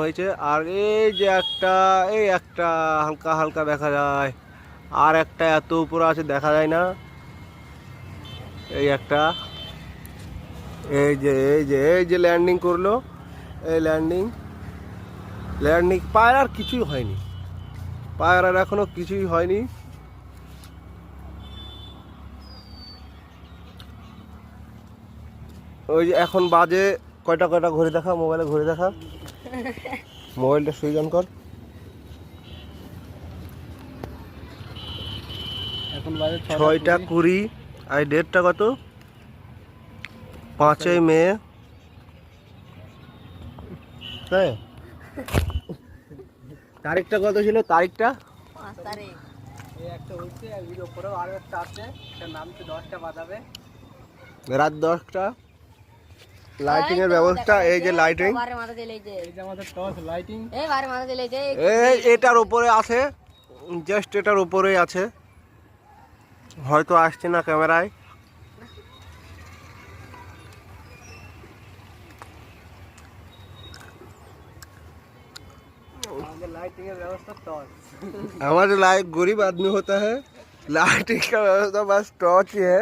হয়েছে। আর এই যে একটা হালকা হালকা দেখা যায়, আর একটা এত উপরে আছে দেখা যায় না। এই একটা, এই যে ল্যান্ডিং করলো, এই ল্যান্ডিং পায়ের আর কিছুই হয়নি, পায়ের আর এখনো কিছুই হয়নি। ওই যে এখন বাজে কয়টা ঘড়ি দেখা, মোবাইলে ঘড়ি দেখা, মোবাইলটা সুইচ অন কর। এখন বাজে 6টা 20। আর ডেটটা কত? 5ই মে। হ্যাঁ, তারিখটা কত ছিল? তারিখটা 5 তারিখ। এই একটা হচ্ছে, এর উপরেও আরো একটা আছে, এটা নামছে 10টা বাজাবে, রাত 10টা। লাইটিং এর ব্যবস্থা, এই যে লাইটিং, বারে মাথা দিলে এই যে আমাদের টর্চ লাইটিং। এই বারে মাথা দিলে এই এটার উপরে আছে, জাস্ট এটার উপরেই আছে, হয়তো আসছে না ক্যামেরায়। আমাদের লাইটিং এর ব্যবস্থা টর্চ। हमारे लायक गरीब आदमी होता है, लाइटिंग का व्यवस्था बस टॉर्च ही है।